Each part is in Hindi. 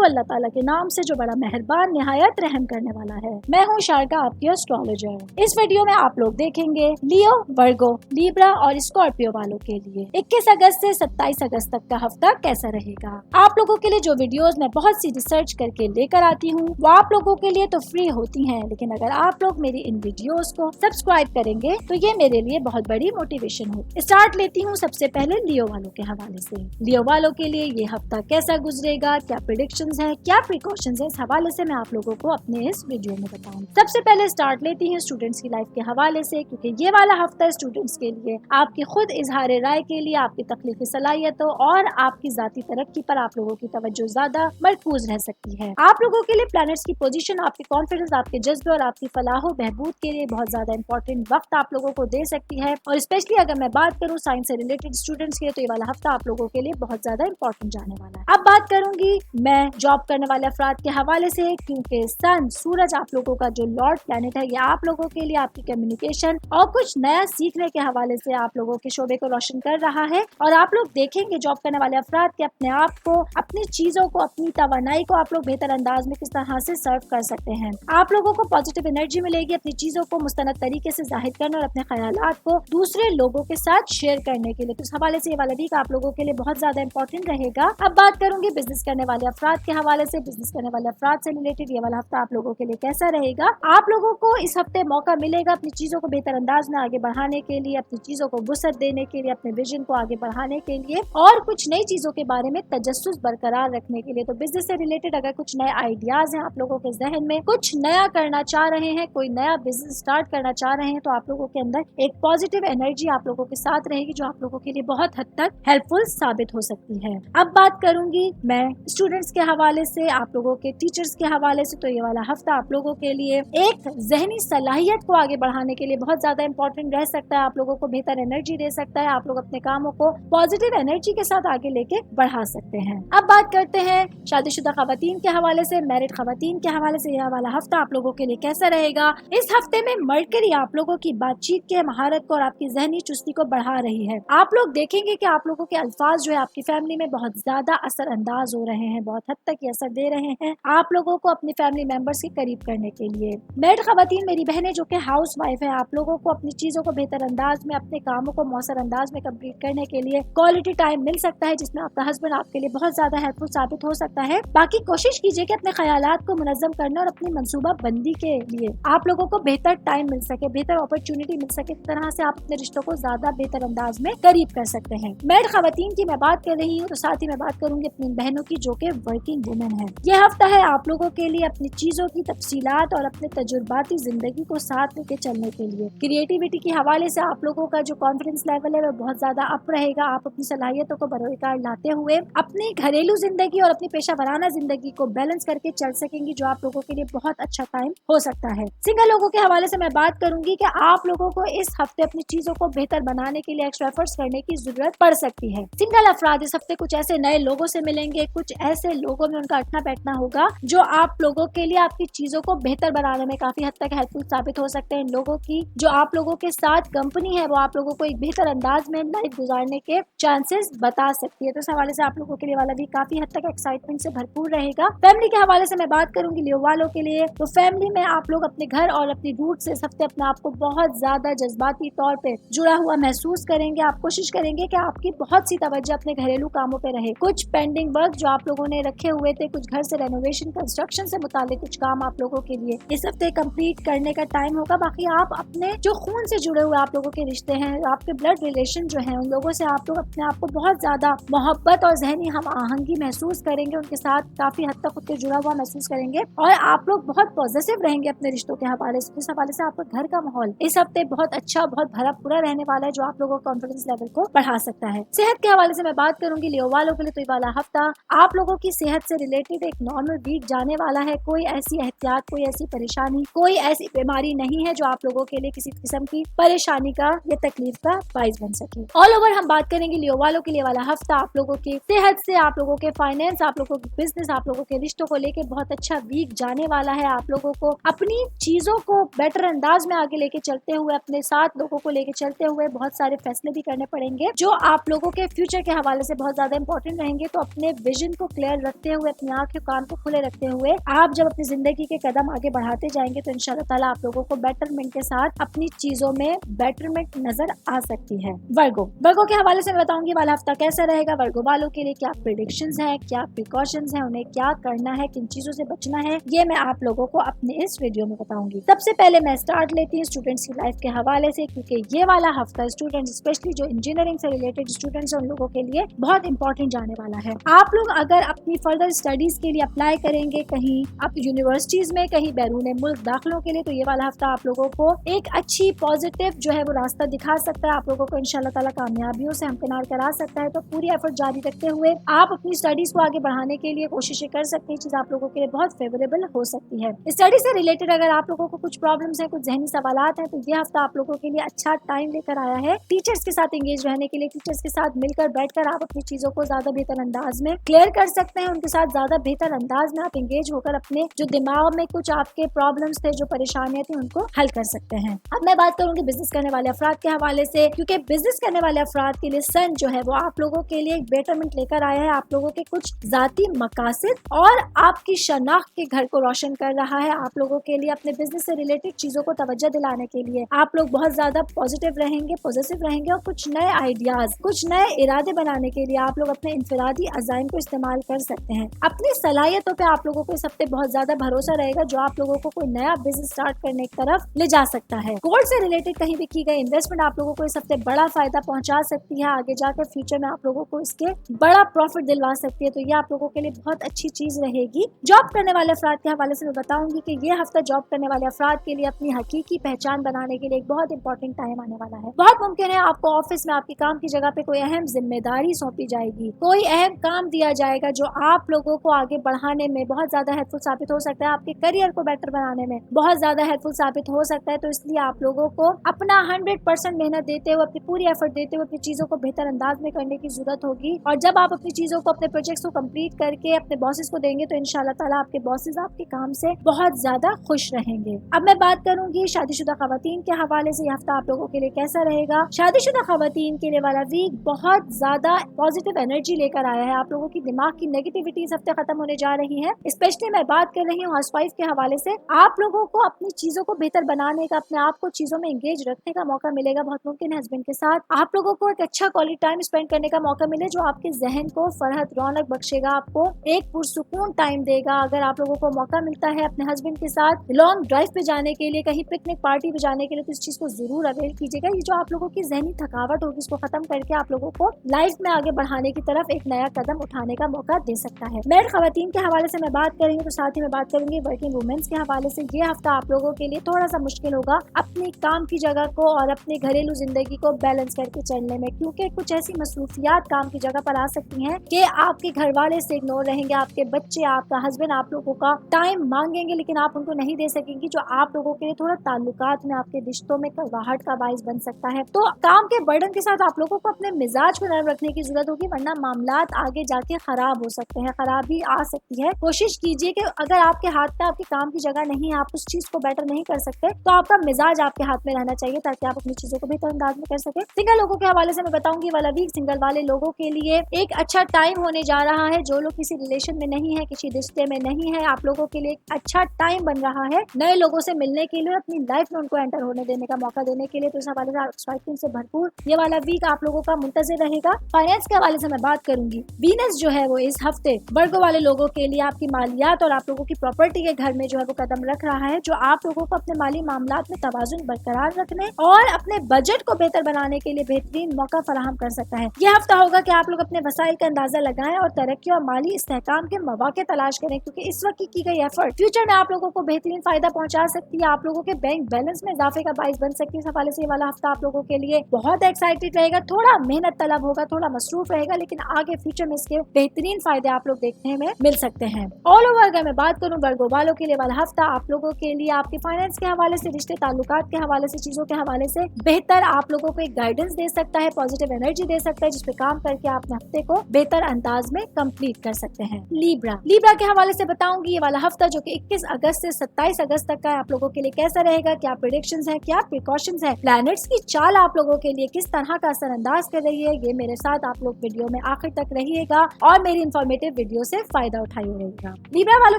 शुरू अल्लाह ताला के नाम से जो बड़ा मेहरबान निहायत रहम करने वाला है। मैं हूँ शारका, आपकी एस्ट्रोलॉजर। इस वीडियो में आप लोग देखेंगे लियो, वर्गो, लीब्रा और स्कॉर्पियो वालों के लिए 21 अगस्त से 27 अगस्त तक का हफ्ता कैसा रहेगा। आप लोगों के लिए जो वीडियोस मैं बहुत सी रिसर्च करके लेकर आती हूँ वो आप लोगों के लिए तो फ्री होती हैं, लेकिन अगर आप लोग मेरी इन वीडियोस को सब्सक्राइब करेंगे तो ये मेरे लिए बहुत बड़ी मोटिवेशन हो। स्टार्ट लेती हूँ सबसे पहले लियो वालों के हवाले से। लियो वालों के लिए ये हफ्ता कैसा गुजरेगा, क्या प्रेडिक्शंस है, क्या प्रिकॉशंस है, इस हवाले से मैं आप लोगों को अपने इस वीडियो में बताऊंगी। सबसे पहले स्टार्ट लेती हैं स्टूडेंट्स की लाइफ के हवाले से, क्योंकि ये वाला हफ्ता स्टूडेंट्स के लिए आपकी खुद इजहार राय के लिए, आपकी तख्लीकी सलाहियतों और आपकी जाती तरक्की पर आप लोगों की तवज्जो ज्यादा मरकूज रह सकती है। आप लोगों के लिए प्लैनेट्स की पोजीशन आपके कॉन्फिडेंस, आपके जज्बे और आपकी फलाह बहबूद के लिए बहुत ज्यादा इंपॉर्टेंट वक्त आप लोगों को दे सकती है। और स्पेशली अगर मैं बात करूँ साइंस से रिलेटेड स्टूडेंट्स के लिए तो ये वाला हफ्ता आप लोगों के लिए बहुत ज्यादा इंपॉर्टेंट जाने वाला है। अब बात करूंगी मैं जॉब करने वाले अफराद के हवाले से, क्योंकि सन सूरज आप लोगों का जो लॉर्ड प्लैनेट है, ये आप लोगों के लिए आपकी कम्युनिकेशन और कुछ नया सीखने के हवाले से आप लोगों के शोबे को रोशन कर रहा है। और आप लोग देखेंगे जॉब करने वाले अफराद के अपने आप को, अपनी चीजों को, अपनी तवानाई को आप लोग बेहतर अंदाज में किस तरह से सर्व कर सकते हैं। आप लोगों को पॉजिटिव एनर्जी मिलेगी अपनी चीजों को मुस्तनद तरीके से जाहिर करने और अपने ख्यालात को दूसरे लोगों के साथ शेयर करने के लिए। तो इस हवाले से ये वाला वीक आप लोगों के लिए बहुत ज्यादा इंपॉर्टेंट रहेगा। अब बात करूंगी बिजनेस करने वाले अफराद के हवाले से। बिजनेस करने वाले अफराद से रिलेटेड ये वाला हफ्ता आप लोगों के लिए कैसा रहेगा। आप लोगों को इस हफ्ते मौका मिलेगा अपनी चीजों को बेहतर अंदाज में आगे बढ़ाने के लिए, अपनी चीजों को वुसअत देने के लिए, अपने विजन को आगे बढ़ाने के लिए और कुछ नई चीजों के बारे में तजस्सुस बरकरार रखने के लिए। तो बिजनेस से रिलेटेड अगर कुछ नए आइडियाज हैं आप लोगों के जहन में, कुछ नया करना चाह रहे हैं, कोई नया बिजनेस स्टार्ट करना चाह रहे हैं, तो आप लोगों के अंदर एक पॉजिटिव एनर्जी आप लोगों के साथ रहेगी जो आप लोगों के लिए बहुत हद तक हेल्पफुल साबित हो सकती है। अब बात करूंगी मैं स्टूडेंट्स के हवाले से, आप लोगों के टीचर्स के हवाले से। तो ये वाला हफ्ता आप लोगों के लिए एक जहनी सलाहियत को आगे बढ़ाने के लिए बहुत ज्यादा इंपॉर्टेंट रह सकता है। आप लोगों को बेहतर एनर्जी दे सकता है। आप लोग अपने कामों को पॉजिटिव एनर्जी के साथ आगे लेके बढ़ा सकते हैं। अब बात करते हैं शादीशुदा खवातीन के हवाले से, मैरिड खवातीन के हवाले से। यह वाला हफ्ता आप लोगों के लिए कैसा रहेगा। इस हफ्ते में मरकरी आप लोगों की बातचीत के महारत को और आपकी जहनी चुस्ती को बढ़ा रही है। आप लोग देखेंगे कि आप लोगों के अल्फाज जो है आपकी फैमिली में बहुत ज्यादा असर अंदाज हो रहे हैं, बहुत हद तक ये असर दे रहे हैं आप लोगों को अपनी फैमिली मेंबर्स के करीब करने के लिए। मैरिड खवातीन मेरी बहनें जो कि हाउस वाइफ है, आप लोगों को अपनी चीजों को बेहतर अंदाज में, अपने कामों को मौसर अंदाज में कंप्लीट करने के लिए क्वालिटी टाइम मिल सकता है, जिसमें आपका हस्बैंड आपके लिए बहुत ज्यादा हेल्पफुल साबित हो सकता है। बाकी कोशिश कीजिए कि अपने ख्यालात को मुनज़्ज़म करने और अपनी मंसूबा बंदी के लिए आप लोगों को बेहतर टाइम मिल सके, बेहतर अपॉर्चुनिटी मिल सके। इस तरह से आप अपने रिश्तों को ज्यादा बेहतर अंदाज में करीब कर सकते हैं। मैरिड खवातीन की मैं बात कर रही हूँ तो साथ ही मैं बात करूंगी अपनी बहनों की जो कि वर्किंग वुमेन है। यह हफ्ता है आप लोगों के लिए अपनी चीजों की तफसीलात और अपने तजुर्बाती जिंदगी को साथ लेके चलने के लिए। क्रिएटिविटी के हवाले से आप लोगों का जो कॉन्फिडेंस लेवल है वो बहुत ज्यादा अप रहेगा। आप अपनी सलाहियतों को बरोकार लाते हुए अपनी घरेलू जिंदगी और अपनी पेशा वराना जिंदगी को बैलेंस करके चल सकेंगी, जो आप लोगों के लिए बहुत अच्छा टाइम हो सकता है। सिंगल लोगों के हवाले से मैं बात करूंगी कि आप लोगों को इस हफ्ते अपनी चीजों को बेहतर बनाने के लिए एक्स्ट्रा एफर्ट्स करने की जरूरत पड़ सकती है। सिंगल अफराद इस हफ्ते कुछ ऐसे नए लोगों से मिलेंगे, कुछ ऐसे लोगों में उनका उठना बैठना होगा जो आप लोगों के लिए आपकी चीजों को बेहतर बनाने में काफी हद तक हेल्पफुल साबित हो सकते हैं। इन लोगों की जो आप लोगों के साथ कंपनी है वो आप लोगों को एक बेहतर अंदाज में लाइफ गुजारने के चांसेस बता सकती है। तो इस हवाले से आप लोगों के लिए वाला भी काफी हद तक एक्साइटमेंट से भरपूर रहेगा। फैमिली के हवाले से मैं बात करूंगी लियो वालों के लिए, तो फैमिली में आप लोग अपने घर और अपनी रूट से इस हफ्ते अपने आप को बहुत ज्यादा जज्बाती तौर पे जुड़ा हुआ महसूस करेंगे। आप कोशिश करेंगे कि आपकी बहुत सी तवज्जो अपने घरेलू कामों पे रहे। कुछ पेंडिंग वर्क जो आप लोगों ने रखे हुए थे, कुछ घर से रेनोवेशन कंस्ट्रक्शन से मुतालिक कुछ काम आप लोगों के लिए इस हफ्ते कंप्लीट करने का टाइम होगा। बाकी आप अपने जो खून से जुड़े हुए आप लोगों के रिश्ते हैं, आपके ब्लड रिलेशन जो है, उन लोगों से आप लोग अपने आप को बहुत ज्यादा मोहब्बत और जहनी हम आहंगी महसूस करेंगे, उनके साथ काफी हद तक खुद के जुड़ा हुआ महसूस करेंगे और आप लोग बहुत पॉजिटिव रहेंगे अपने रिश्तों के हवाले से। इस हवाले से आपका घर का माहौल इस हफ्ते बहुत अच्छा, बहुत भरा पूरा रहने वाला है, जो आप लोगों का कॉन्फिडेंस लेवल को बढ़ा सकता है। सेहत के हवाले से मैं बात करूंगी लियो वालों के लिए, तो ये वाला हफ्ता आप लोगों की सेहत से रिलेटेड एक नॉर्मल वीक जाने वाला है। कोई ऐसी एहतियात, कोई ऐसी परेशानी, कोई ऐसी बीमारी नहीं है जो आप लोगों के लिए किसी किस्म की परेशानी का या तकलीफ का बाइस बन सके। ऑल ओवर हम बात करेंगे लियो वालों के लिए वाला हफ्ता आप लोगों की सेहत से, आप लोगों के फाइनेंस, आप लोगों के बिजनेस, आप लोगों के रिश्तों को लेके बहुत अच्छा वीक जाने वाला है। आप लोगों को अपनी चीजों को बेटर अंदाज में आगे लेके चलते हुए, अपने साथ लोगों को लेके चलते हुए बहुत सारे फैसले भी करने पड़ेंगे जो आप लोगों के फ्यूचर के हवाले से बहुत ज्यादा इंपॉर्टेंट रहेंगे। तो अपने विजन को क्लियर रख रखते हुए, अपनी आंखें कान को खुले रखते हुए आप जब अपनी जिंदगी के कदम आगे बढ़ाते जाएंगे तो इंशाल्लाह ताला आप लोगों को बेटरमेंट के साथ अपनी चीजों में बेटरमेंट नजर आ सकती है। वर्गो के हवाले से मैं बताऊंगी वाला हफ्ता कैसा रहेगा, वर्गो वालों के लिए क्या प्रेडिक्शंस है, क्या प्रिकॉशंस है, उन्हें क्या करना है, किन चीजों से बचना है, ये मैं आप लोगों को अपने इस वीडियो में बताऊंगी। सबसे पहले मैं स्टार्ट लेती हूँ स्टूडेंट्स की लाइफ के हवाले से, क्योंकि ये वाला हफ्ता स्टूडेंट्स स्पेशली जो इंजीनियरिंग से रिलेटेड स्टूडेंट्स हैं उन लोगों के लिए बहुत इंपॉर्टेंट जाने वाला है। आप लोग अगर अपनी फर्दर स्टडीज के लिए अप्लाई करेंगे कहीं आप यूनिवर्सिटीज में, कहीं बैरून मुल्क दाखिलों के लिए, तो ये वाला हफ्ता आप लोगों को एक अच्छी पॉजिटिव जो है वो रास्ता दिखा सकता है, आप लोगों को इंशाल्लाह ताला कामयाबियों से हमकिनार करा सकता है। तो पूरी एफर्ट जारी रखते हुए आप अपनी स्टडीज को आगे बढ़ाने के लिए कोशिशें कर सकते हैं, चीज आप लोगों के लिए बहुत फेवरेबल हो सकती है। स्टडी से रिलेटेड अगर आप लोगों को कुछ प्रॉब्लम्स हैं, कुछ जहनी सवालात हैं, तो ये हफ्ता आप लोगों के लिए अच्छा टाइम लेकर आया है टीचर्स के साथ एंगेज रहने के लिए। टीचर्स के साथ मिलकर बैठकर आप अपनी चीजों को ज्यादा बेहतर अंदाज में क्लियर कर सकते हैं, उनके साथ ज्यादा बेहतर अंदाज में आप एंगेज होकर अपने जो दिमाग में कुछ आपके प्रॉब्लम्स थे, जो परेशानियां थी, उनको हल कर सकते हैं। अब मैं बात करूंगी बिजनेस करने वाले अफराद के हवाले से, क्योंकि बिजनेस करने वाले अफराद के लिए सन जो है वो आप लोगों के लिए एक बेटरमेंट लेकर आया है। आप लोगों के कुछ जाती मकासद और आपकी शनाख्त के घर को रोशन कर रहा है। आप लोगों के लिए अपने बिजनेस से रिलेटेड चीजों को तवज्जो दिलाने के लिए आप लोग बहुत ज्यादा पॉजिटिव रहेंगे, पॉजिटिव रहेंगे, और कुछ नए आइडियाज, कुछ नए इरादे बनाने के लिए आप लोग अपने इंफरादी अज़ाइम को इस्तेमाल कर सकते हैं। अपनी सलाहियतों पे आप लोगों को इस हफ्ते बहुत ज्यादा भरोसा रहेगा, जो आप लोगों को कोई नया बिजनेस स्टार्ट करने की तरफ ले जा सकता है। गोल्ड से रिलेटेड कहीं भी की गई इन्वेस्टमेंट आप लोगों को इस हफ्ते बड़ा फायदा पहुंचा सकती है, आगे जाकर फ्यूचर में आप लोगों को इसके बड़ा प्रॉफिट दिलवा सकती है। तो ये आप लोगों के लिए बहुत अच्छी चीज रहेगी। जॉब करने वाले अफराद के हवाले से मैं बताऊंगी कि ये हफ्ता जॉब करने वाले अफराद के लिए अपनी हकीकी पहचान बनाने के लिए एक बहुत इंपॉर्टेंट टाइम आने वाला है। बहुत मुमकिन है आपको ऑफिस में आपकी काम की जगह पे कोई अहम जिम्मेदारी सौंपी जाएगी, कोई अहम काम दिया जाएगा जो आप लोगों को आगे बढ़ाने में बहुत ज्यादा हेल्पफुल साबित हो सकता है, आपके करियर को बेटर बनाने में बहुत ज्यादा हेल्पफुल साबित हो सकता है। तो इसलिए आप लोगों को अपना 100% मेहनत देते हुए, अपनी पूरी एफर्ट देते हुए अपनी चीजों को बेहतर अंदाज में करने की जरूरत होगी। और जब आप अपनी चीजों को, अपने प्रोजेक्ट्स को कंप्लीट करके अपने बॉसेस को देंगे तो इंशाल्लाह ताला आपके बॉसेस आपके काम से बहुत ज्यादा खुश रहेंगे। अब मैं बात करूंगी शादीशुदा खवातीन के हवाले से, यह हफ्ता आप लोगों के लिए कैसा रहेगा। शादीशुदा खवातीन के लिए वाला वीक बहुत ज्यादा पॉजिटिव एनर्जी लेकर आया है। आप लोगों की दिमाग की नेगेटिविटी इस हफ्ते खत्म होने जा रही है। स्पेशली मैं बात कर रही हूँ हाउसवाइफ के हवाले से। आप लोगों को अपनी चीजों को बेहतर बनाने का, अपने आप को चीजों में एंगेज रखने का मौका मिलेगा। बहुत मुमकिन है हस्बैंड के साथ आप लोगों को एक अच्छा क्वालिटी टाइम स्पेंड करने का मौका मिले, जो आपके जहन को फरहत रौनक बख्शेगा, आपको एक पुरसुकून टाइम देगा। अगर आप लोगों को मौका मिलता है अपने हस्बैंड के साथ लॉन्ग ड्राइव पे जाने के लिए, कहीं पिकनिक पार्टी पे जाने के लिए, तो इस चीज को जरूर अवेल कीजिएगा। ये जो आप लोगों की जहनी थकावट होगी इसको खत्म करके आप लोगों को लाइफ में आगे बढ़ाने की तरफ एक नया कदम उठाने का मौका दे सकता है। मैरिड खवातीन के हवाले से मैं बात करेंगे तो साथ ही मैं बात करूंगी वर्किंग वुमेन्स के हवाले से। ये हफ्ता आप लोगों के लिए थोड़ा सा मुश्किल होगा अपनी काम की जगह को और अपनी घरेलू जिंदगी को बैलेंस करके चलने में, क्योंकि कुछ ऐसी मसरूफियात काम की जगह पर आ सकती हैं कि आपके घर वाले से इग्नोर रहेंगे, आपके बच्चे, आपका हस्बैंड आप लोगों का टाइम मांगेंगे लेकिन आप उनको नहीं दे सकेंगी, जो आप लोगों के लिए थोड़ा ताल्लुकात में, आपके रिश्तों में कड़वाहट का बाइस बन सकता है। तो काम के बर्डन के साथ आप लोगों को अपने मिजाज को नरम रखने की जरूरत होगी, वरना मामलात आगे जाके खराब हो सकते हैं, खराबी आ सकती है। कोशिश कीजिए कि अगर आपके हाथ में आपके काम की जगह नहीं है, आप उस चीज को बेटर नहीं कर सकते, तो आपका मिजाज आपके हाथ में रहना चाहिए ताकि आप अपनी चीजों को बेहतर अंदाज में कर सके। सिंगल लोगों के हवाले से मैं बताऊंगी वाला वीक सिंगल वाले लोगों के लिए एक अच्छा टाइम होने जा रहा है। जो लोग किसी रिलेशन में नहीं है, किसी रिश्ते में नहीं है, आप लोगों के लिए एक अच्छा टाइम बन रहा है नए लोगों से मिलने के लिए, अपनी लाइफ में उनको एंटर होने देने का मौका देने के लिए। तो इस हवाले से एक्साइटमेंट से भरपूर ये वाला वीक आप लोगों का मुंतज़िर रहेगा। फाइनेंस के हवाले से मैं बात करूंगी। वीनस जो है वो इस हफ्ते वर्गो वाले लोगों के लिए आपकी मालियात और आप लोगों की प्रॉपर्टी के घर में जो है वो कदम रख रहा है, जो आप लोगों को अपने माली मामलात में तवाजुन बरकरार रखने और अपने बजट को बेहतर बनाने के लिए बेहतरीन मौका फराहम कर सकता है। यह हफ्ता होगा कि आप लोग अपने वसाइल का अंदाजा लगाएं और तरक्की और माली इस्तेहकाम के मौके तलाश करें, क्योंकि इस वक्त की गई एफर्ट फ्यूचर में आप लोगों को बेहतरीन फायदा पहुंचा सकती है, आप लोगों के बैंक बैलेंस में इजाफे का बाइस बन सकती है। इस हवाले से ये वाला हफ्ता आप लोगों के लिए बहुत एक्साइटेड रहेगा, थोड़ा मेहनत तलब होगा, थोड़ा मसरूफ रहेगा, लेकिन आगे फ्यूचर में इसके बेहतरीन फायदे आप लोग देखने में मिल सकते हैं। ऑल ओवर अगर मैं बात करूं वर्गो वालों के लिए वाला हफ्ता आप लोगों के लिए आपके फाइनेंस के हवाले से, रिश्ते ताल्लुकात के हवाले से, चीजों के हवाले से बेहतर आप लोगों को एक गाइडेंस दे सकता है, पॉजिटिव एनर्जी दे सकता है, जिसपे काम करके आप अपने हफ्ते को बेहतर अंदाज में कंप्लीट कर सकते हैं। लीब्रा के हवाले से बताऊंगी ये वाला हफ्ता जो कि 21 अगस्त से 27 अगस्त तक का आप लोगों के लिए कैसा रहेगा, क्या प्रेडिक्शंस हैं, क्या प्रिकॉशंस हैं, प्लैनेट्स की चाल आप लोगों के लिए किस तरह का असरअंदाज कर रही है। ये मेरे साथ आप लोग वीडियो में आखिर तक रहिएगा और मेरी इन्फॉर्मेटिव वीडियो से फायदा उठाइए रहेगा। लिब्रा वालों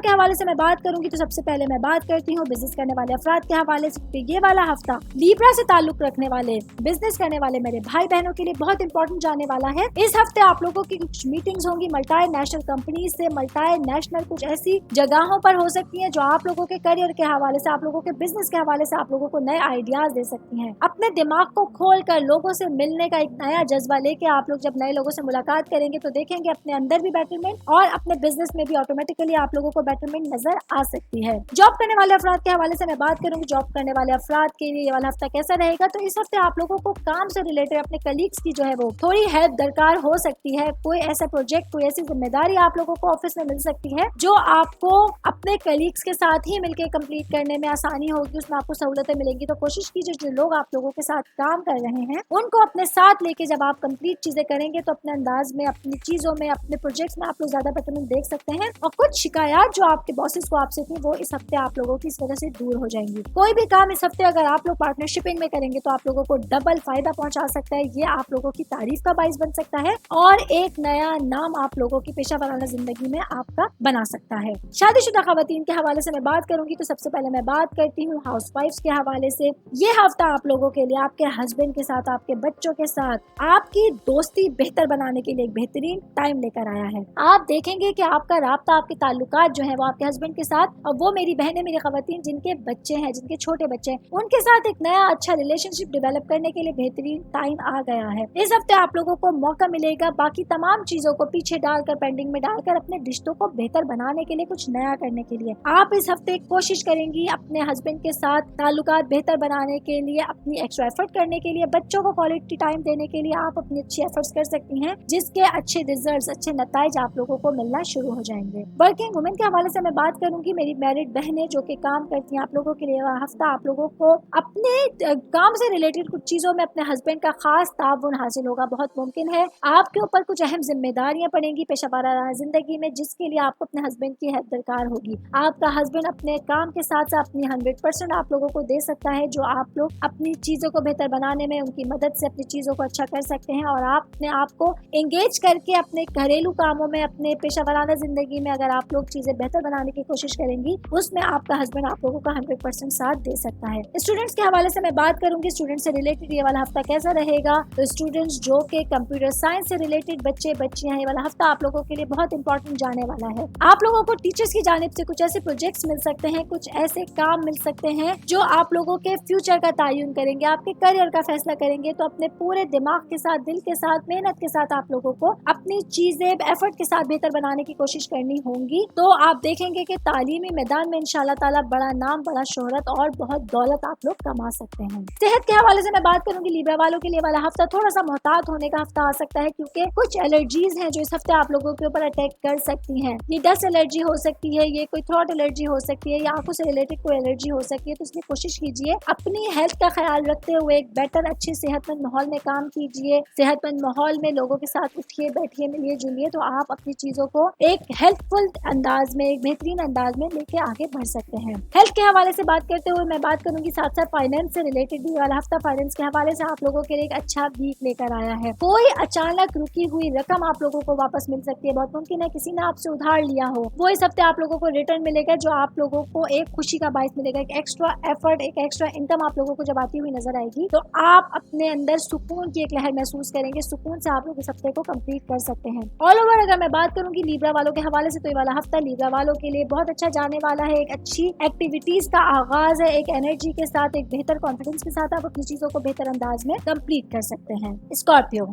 के हवाले से मैं बात करूंगी तो सबसे पहले मैं बात करती हूँ बिजनेस करने वाले अफराद के हवाले से। ये वाला हफ्ता लिब्रा से ताल्लुक रखने वाले बिजनेस करने वाले मेरे भाई बहनों के लिए बहुत इंपॉर्टेंट जाने वाला है। इस हफ्ते आप लोगों की कुछ मीटिंग्स होंगी मल्टी नेशनल कंपनीज से, मल्टी नेशनल कुछ ऐसी जगहों पर हो सकती है जो आप लोगों के करियर के हवाले से, आप लोगों के बिजनेस के हवाले से आप लोगों को नए आइडियाज दे सकती हैं। अपने दिमाग को खोल कर लोगों से मिलने का एक नया जज्बा लेके आप लोग जब नए लोगों से मुलाकात करेंगे तो देखेंगे अपने अंदर भी बेटरमेंट और अपने बिजनेस में भी ऑटोमेटिकली आप लोगों को बेटरमेंट नजर आ सकती है। जॉब करने वाले अफराद के हवाले से मैं बात करूंगी। जॉब करने वाले अफराद के लिए ये वाला हफ्ता कैसा रहेगा, तो इस हफ्ते आप लोगों को काम से रिलेटेड अपने कलीग्स की जो है वो थोड़ी हेल्प दरकार हो सकती है। कोई ऐसा प्रोजेक्ट, कोई ऐसी जिम्मेदारी आप लोगों को ऑफिस में मिल सकती है जो आपको अपने कलीग्स के साथ ही मिलकर कंप्लीट करने में आसानी होगी, उसमें आपको सहूलतें मिलेंगी। तो कोशिश कीजिए जो लोग आप लोगों के साथ काम कर रहे हैं उनको अपने साथ लेके जब आप कंप्लीट चीजें करेंगे तो अपने अंदाज में, अपनी चीजों में, अपने प्रोजेक्ट्स में आप लोग ज्यादा बेटरमेंट देख सकते हैं। और कुछ शिकायत जो आपके बॉसेस को आपसे थी वो इस हफ्ते आप लोगों की इस वजह से दूर हो जाएंगी। कोई भी काम इस हफ्ते अगर आप लोग पार्टनरशिपिंग में करेंगे तो आप लोगों को डबल फायदा पहुंचा सकता है। ये आप लोगों की तारीफ का बाइस बन सकता है और एक नया नाम आप लोगों की पेशा वाराना जिंदगी में आपका बना सकता है। शादीशुदा खवातीन के हवाले से मैं बात करूंगी तो सबसे पहले मैं बात करती हूँ हाउसवाइफ्स के हवाले से। ये हफ्ता आप लोगों के लिए आपके हस्बैंड के साथ, आपके बच्चों के साथ आपकी दोस्ती बेहतर बनाने के लिए एक बेहतरीन टाइम लेकर आया है। आप देखेंगे कि आपका राब्ता, आपके ताल्लुकात जो है वो आपके हस्बैंड के साथ, और वो मेरी बहनें, मेरी खवातीन जिनके बच्चे हैं, जिनके छोटे बच्चे हैं, उनके साथ एक नया अच्छा रिलेशनशिप डेवलप करने के लिए बेहतरीन टाइम आ गया है। इस हफ्ते आप लोगों को मौका मिलेगा बाकी तमाम चीजों को पीछे डालकर, पेंडिंग में डालकर अपने रिश्तों को बेहतर बनाने के लिए, कुछ नया करने के लिए। आप इस हफ्ते कोशिश करेंगी अपने हस्बैंड के साथ ताल्लुकात बेहतर बनाने के लिए, अपनी एक्स्ट्रा एफर्ट करने के लिए, बच्चों को क्वालिटी टाइम देने के लिए आप अपनी अच्छी एफर्ट्स कर सकती हैं, जिसके अच्छे रिजल्ट्स, अच्छे नताइज आप लोगों को मिलना शुरू हो जाएंगे। वर्किंग वुमेन के हवाले से मैं बात करूंगी। मेरी मैरिड बहनें जो कि काम करती हैं, आप लोगों के लिए हफ्ता आप लोगों को अपने काम से रिलेटेड कुछ चीजों में अपने हस्बैंड का खास ताउन हासिल होगा। बहुत मुमकिन है आपके ऊपर कुछ अहम जिम्मेदारियां पड़ेंगी पेशा वाराना जिंदगी में, जिसके लिए आपको अपने हस्बैंड की हेल्प दरकार होगी। आपका हस्बैंड अपने काम के साथ साथ अपनी 100% आप लोगों को दे सकता है, जो आप लोग अपनी चीजों को बेहतर बनाने में उनकी मदद से अपनी चीजों को अच्छा कर सकते हैं। और आप अपने आप को एंगेज करके अपने घरेलू कामों में, अपने पेशा वाराना जिंदगी में अगर आप लोग चीजें बेहतर बनाने की कोशिश करेंगी, उसमें आपका हस्बैंड आप लोगों का 100% साथ दे सकता है। स्टूडेंट्स के हवाले से मैं बात करूंगी। स्टूडेंट से रिलेटेड ये वाला हफ्ता कैसा रहेगा, तो स्टूडेंट्स जो के कंप्यूटर साइंस से रिलेटेड बच्चे बच्चियां, ये वाला हफ्ता आप लोगों के लिए बहुत इंपॉर्टेंट जाने वाला है। आप लोगों को टीचर्स की जानिब से कुछ ऐसे प्रोजेक्ट्स मिल सकते हैं, कुछ ऐसे काम मिल सकते हैं जो आप लोगों के फ्यूचर का तयन करेंगे, आपके करियर का फैसला करेंगे। तो अपने पूरे दिमाग के साथ, दिल के साथ, मेहनत के साथ आप लोगों को अपनी चीजें एफर्ट के साथ बेहतर बनाने की कोशिश करनी होंगी। तो आप देखेंगे कि तालीमी मैदान में इंशाल्लाह ताला बड़ा नाम, बड़ा शोहरत और बहुत दौलत आप लोग कमा सकते हैं। सेहत के हवाले से मैं बात करूंगी। लिब्रा वालों के लिए वाला हफ्ता थोड़ा सा मोहतात होने का हफ्ता आ सकता है, क्योंकि कुछ एलर्जीज हैं जो इस हफ्ते आप लोगों के ऊपर अटैक कर सकती हैं। ये डस्ट एलर्जी हो सकती है, ये कोई थ्रोट एलर्जी हो सकती है, या आंखों से रिलेटेड कोई एलर्जी हो सकती है। तो इसलिए कोशिश कीजिए अपनी हेल्थ का ख्याल रखते हुए एक बेटर, अच्छे सेहतमंद माहौल में काम कीजिए। सेहतमंद माहौल में लोगों के साथ उठिए, बैठिए, मिलिए जुलिए, तो आप अपनी चीजों को एक हेल्पफुल अंदाज में, एक बेहतरीन अंदाज में लेके आगे बढ़ सकते हैं। हेल्थ के हवाले से बात करते हुए मैं बात करूंगी साथ साथ फाइनेंस से रिलेटेड भी वाला हफ्ता फाइनेंस के हवाले से आप लोगों के लिए एक अच्छा वीक लेकर आया है। कोई अचानक रुकी हुई रकम आप लोगों को वापस मिल सकती है। बहुत मुमकिन है किसी ने आपसे उधार लिया हो, वो इस हफ्ते आप लोगों को रिटर्न मिलेगा, जो आप लोगों को एक खुशी का बाइस मिलेगा। एक एक्स्ट्रा एफर्ट, एक एक्स्ट्रा इनकम आप लोगों को जब आती हुई नजर आएगी तो आप अपने अंदर सुकून की एक लहर महसूस करेंगे। सुकून से आप लोग इस हफ्ते को कंप्लीट कर सकते हैं। ऑल ओवर अगर मैं बात करूंगी लिब्रा वालों के हवाले से, तो ये वाला हफ्ता लिब्रा वालों के लिए बहुत अच्छा जाने वाला है। एक अच्छी एक्टिविटीज का आगाज है, एक एनर्जी के साथ, एक बेहतर कॉन्फिडेंस के साथ आप अपनी चीजों को बेहतर अंदाज में कंप्लीट कर सकते हैं। स्कॉर्पियो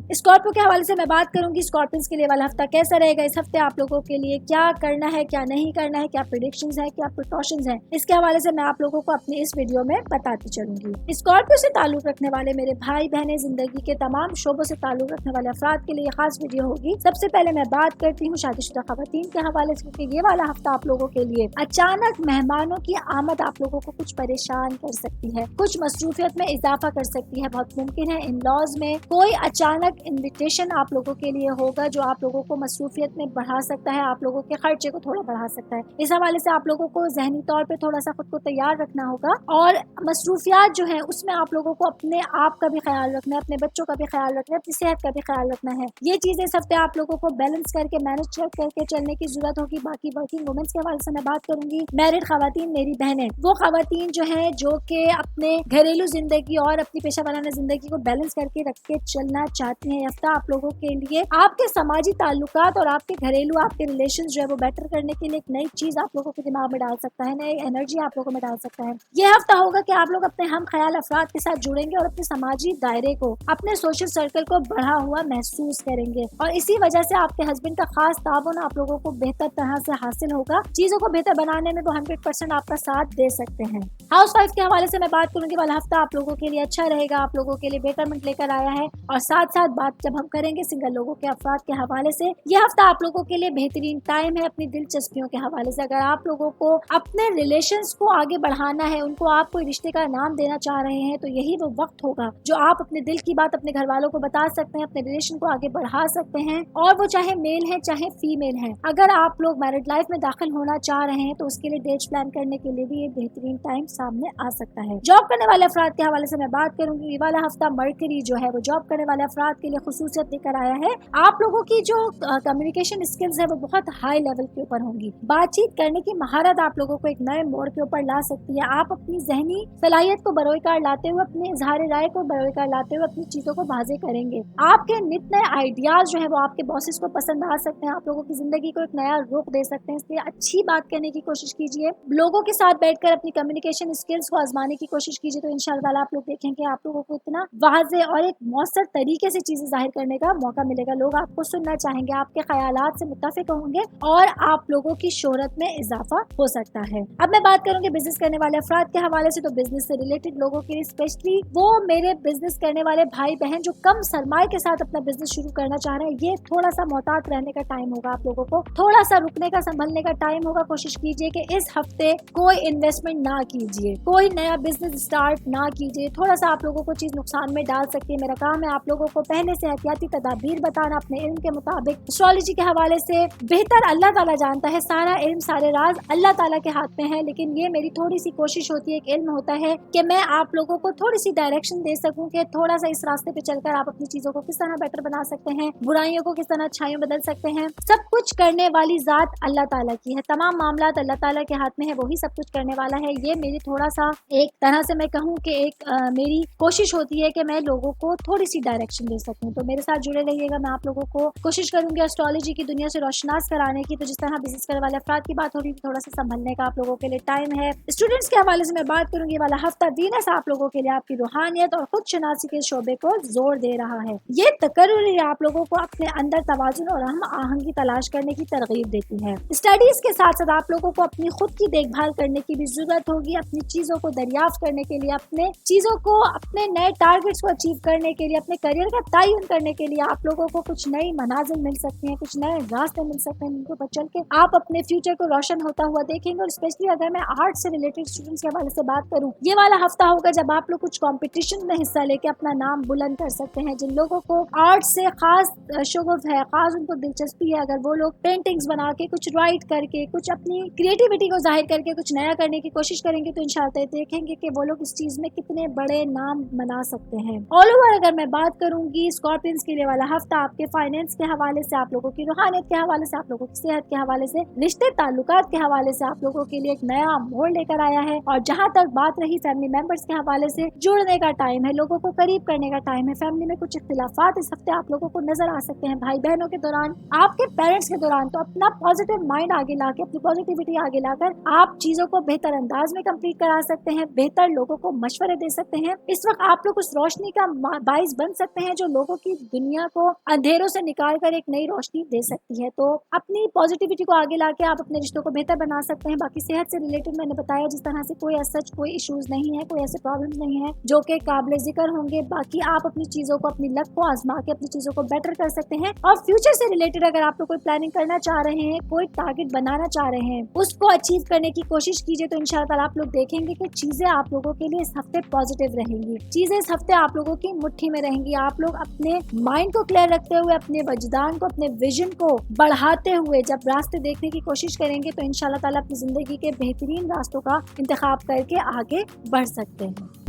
के हवाले से मैं बात करूंगी। स्कॉर्पियंस के लिए वाला हफ्ता कैसा रहेगा, इस हफ्ते आप लोगों के लिए क्या करना है, क्या नहीं करना है, क्या प्रेडिक्शंस है, क्या प्रिकॉशंस है, इसके हवाले से मैं आप लोगों को अपने इस वीडियो में बताती चलूंगी। स्कॉर्पियो से ताल्लुक रखने वाले मेरे भाई बहनें, जिंदगी के तमाम शोबों से ताल्लुक रखने वाले अफराद के लिए खास वीडियो होगी। सबसे पहले मैं बात करती हूँ शादीशुदा खवातीन के हवाले से, क्योंकि ये वाला हफ्ता आप लोगों के लिए अचानक मेहमानों की आमद आप लोगों को कुछ परेशान कर सकती है, कुछ मसरूफियत में इजाफा कर सकती है। बहुत मुमकिन है इन लॉज में कोई अचानक इन्विटेशन आप लोगों के लिए होगा जो आप लोगों को मसरूफियत में बढ़ा सकता है, आप लोगों के खर्चे को थोड़ा बढ़ा सकता है। इस हवाले से आप लोगों को जहनी तौर पे थोड़ा सा खुद को तैयार रखना होगा, और मसरूफियात जो है उसमें आप लोगों को अपने आप का भी ख्याल रखना है, अपने बच्चों का भी ख्याल रखना है, अपनी सेहत का भी ख्याल रखना है। ये चीजें इस हफ्ते आप लोगों को बैलेंस करके मैनेज करके चलने की जरूरत होगी। बाकी वर्किंग वुमेन्स के हवाले से मैं बात करूंगी, मैरिड खवातीन मेरी बहनें, वो खवातीन जो है जो कि अपने घरेलू जिंदगी और अपनी पेशा वाराना जिंदगी को बैलेंस करके रख के चलना चाहती हैं। हफ्ता आप लोगों के लिए आपके समाजी ताल्लुकात और आपके घरेलू आपके रिलेशन जो है वो बेटर करने के लिए एक नई चीज आप लोगों के दिमाग में डाल सकता है, नई एनर्जी आप लोगों में डाल सकता है। ये हफ्ता होगा कि आप लोग अपने हम ख्याल अफराद के साथ जुड़ेंगे और अपने समाजी दायरे को, अपने सोशल सर्कल को बढ़ा हुआ महसूस करेंगे और इसी वजह से आपके हस्बैंड का खास ताबन आप लोगों को बेहतर तरह से हासिल होगा। चीजों को बेहतर बनाने में वो 100% आपका साथ दे सकते हैं। हाउस वाइफ के हवाले से मैं बात करूंगी, वाला हफ्ता आप लोगों के लिए अच्छा रहेगा, आप लोगों के लिए बेटरमेंट लेकर आया है। और साथ साथ बात जब हम करेंगे सिंगल लोगों के अफराद के हवाले से, यह हफ्ता आप लोगों के लिए बेहतरीन टाइम है अपनी दिलचस्पियों के हवाले से। अगर आप लोगों को अपने रिलेशंस को आगे बढ़ाना है, उनको आप कोई रिश्ते का नाम देना चाह रहे हैं, तो यही वो वक्त होगा जो आप अपने दिल की बात अपने घर वालों को बता सकते हैं, अपने रिलेशन को आगे बढ़ा सकते हैं, और वो चाहे मेल है चाहे फीमेल है। अगर आप लोग मैरिड लाइफ में दाखिल होना चाह रहे हैं तो उसके लिए डेट्स प्लान करने के लिए भी ये बेहतरीन टाइम सामने आ सकता है। जॉब करने वाले अफराद के हवाले से मैं बात करूंगी, ये वाला हफ्ता मरकरी जो है वो जॉब करने वाले अफराद के लिए खुसूसियत लेकर आया है। आप लोगों की जो कम्युनिकेशन स्किल्स है वो बहुत हाई लेवल के ऊपर होंगी। बातचीत करने की महारत आप लोगों को एक नए मोड़ के ऊपर ला सकती है। आप अपनी जहनी सलाहियत को बरोकार लाते हुए, अपने इजहार राय को बरोकार लाते हुए अपनी चीजों को वाजे करेंगे। आपके नित नए आइडियाज जो है वो आपके बॉसेस को पसंद आ सकते हैं, आप लोगों की जिंदगी को एक नया रुख दे सकते हैं। इसलिए अच्छी बात करने की कोशिश कीजिए, लोगों के साथ बैठकर अपनी कम्युनिकेशन स्किल्स को आजमाने की कोशिश कीजिए, तो इंशाल्लाह आप लोग देखेंगे आप लोगों को इतना वाज़े और एक मौसर तरीके से चीजें जाहिर करने का मौका मिलेगा। लोग आपको सुनना चाहेंगे, आपके ख्यालात से मुत्तफिक होंगे और आप लोगों की शोहरत में इजाफा हो सकता है। अब मैं बात करूंगी बिजनेस करने वाले अफराद के हवाले से, तो बिजनेस से रिलेटेड लोगों के लिए, स्पेशली वो मेरे बिजनेस करने वाले भाई बहन जो कम सरमाए के साथ अपना बिजनेस शुरू करना चाह रहे हैं, ये थोड़ा सा मोहतात रहने का टाइम होगा। आप लोगों को थोड़ा सा रुकने का, संभलने का टाइम होगा। कोशिश कीजिए कि इस हफ्ते कोई इन्वेस्टमेंट ना कीजिए, कोई नया बिजनेस स्टार्ट ना कीजिए। थोड़ा सा आप लोगों को चीज नुकसान में डाल सकती है। मेरा काम है आप लोगों को पहले से एहतियाती तदाबीर बताना अपने इल्म के मुताबिक। एस्ट्रोलॉजी के हवाले से बेहतर अल्लाह ताला जानता है, सारा इल्म सारे राज अल्लाह ताला के हाथ में है, लेकिन ये मेरी थोड़ी सी कोशिश होती है, एक इल्म होता है कि मैं आप लोगों को थोड़ी सी डायरेक्शन दे सकूं कि थोड़ा सा इस रास्ते पे चलकर आप अपनी चीजों को किस तरह बेटर बना सकते हैं, बुराइयों को किस तरह अच्छाइयों बदल सकते हैं। सब कुछ करने वाली जात अल्लाह ताला की है, तमाम मामला अल्लाह ताला के हाथ में है, वही सब कुछ करने वाला है। ये मेरी थोड़ा सा एक तरह से मैं कहूँ कि एक मेरी कोशिश होती है कि मैं लोगों को थोड़ी सी डायरेक्शन दे सकूं। तो मेरे साथ जुड़े रहिएगा, मैं आप लोगों को कोशिश करूंगी एस्ट्रोलॉजी की दुनिया से रोशनास कराने की। तो जिस तरह बिजनेस करने वाले अफराद की बात हो रही है, थोड़ा सा संभलने का आप लोगों के लिए टाइम है। स्टूडेंट्स के हवाले से मैं बात करूंगी, वाला हफ्ता वीनस आप लोगों के लिए आपकी रूहानियत और खुद शनासी के शोबे को जोर दे रहा है। ये तकर्रुरी आप लोगों को अपने अंदर तवाजुन और हम आहंगी तलाश करने की तरगीब देती है। स्टडीज के साथ साथ आप लोगों को अपनी खुद की देखभाल करने की भी जरूरत होगी। अपनी चीजों को दरियाफ्त करने के लिए, अपने चीजों को, अपने नए टारगेट्स को अचीव करने के लिए, अपने करियर का तयन करने के लिए आप लोगों को कुछ नई मनाजिल मिल सकती हैं, कुछ नए रास्ते मिल सकते हैं, जिनके ऊपर चल के आप अपने फ्यूचर को रोशन होता हुआ देखेंगे। और स्पेशली अगर मैं आर्ट से रिलेटेड स्टूडेंट्स के हवाले से बात करूं, ये वाला हफ्ता होगा जब आप लोग कुछ कॉम्पिटिशन में हिस्सा लेके अपना नाम बुलंद कर सकते हैं। जिन लोगों को आर्ट से खास शगुफ है, खास उनको दिलचस्पी है, अगर वो लोग पेंटिंग्स बना के, कुछ राइट करके, कुछ अपनी क्रिएटिविटी को जाहिर करके कुछ नया करने की कोशिश करेंगे, तो इंशाल्लाह देखेंगे कि वो लोग इस चीज में कितने बड़े नाम बना सकते हैं। ऑल ओवर अगर मैं बात करूंगी स्कॉर्पियंस के लिए वाला हफ्ता आपके फाइनेंस के हवाले से, आप लोगों की रूहानियत के हवाले से, आप लोगों की सेहत के हवाले से, रिश्ते ताल्लुकात के हवाले से आप लोगों के लिए एक नया मोड़ लेकर आया है। और जहां तक बात रही फैमिली मेंबर्स के हवाले से, जुड़ने का टाइम है, लोगों को करीब करने का टाइम है। फैमिली में कुछ इख्तिलाफात इस हफ्ते आप लोगों को नजर आ सकते हैं, भाई बहनों के दौरान, आपके पेरेंट्स के दौरान। तो अपना पॉजिटिव माइंड आगे लाके, अपनी पॉजिटिविटी आगे लाकर आप चीजों को बेहतर अंदाज में कंप्लीट करा सकते हैं, बेहतर लोगों को मशवरे दे सकते हैं। इस वक्त आप लोग उस रोशनी का बाइस बन सकते हैं जो लोगों की दुनिया को अंधेरों से निकाल कर एक नई रोशनी दे सकती है। तो अपनी पॉजिटिविटी को आगे लाके आप अपने रिश्तों को बेहतर बना सकते हैं। बाकी सेहत से रिलेटेड मैंने बताया जिस तरह से कोई सच कोई इश्यूज नहीं है, कोई ऐसे प्रॉब्लम्स नहीं है जो कि काबिल जिक्र होंगे। बाकी आप अपनी चीजों को, अपनी लक को आजमा के अपनी चीजों को बेटर कर सकते हैं। और फ्यूचर से रिलेटेड अगर आप लोग कोई प्लानिंग करना चाह रहे हैं, कोई टारगेट बनाना चाह रहे हैं, उसको अचीव करने की कोशिश कीजिए, तो इंशाल्लाह आप लोग देखेंगे कि चीजें आप लोगों के लिए इस हफ्ते पॉजिटिव रहेंगी, चीजें इस हफ्ते आप लोगों की मुट्ठी में रहेंगी। आप लोग अपने माइंड को क्लियर रखते हुए, अपने वजदान को, अपने विजन को बढ़ाते हुए जब रास्ते देखने की कोशिश करेंगे, तो इंशाल्लाह ताला अपनी जिंदगी के बेहतरीन रास्तों का इंतखाब करके आगे बढ़ सकते हैं।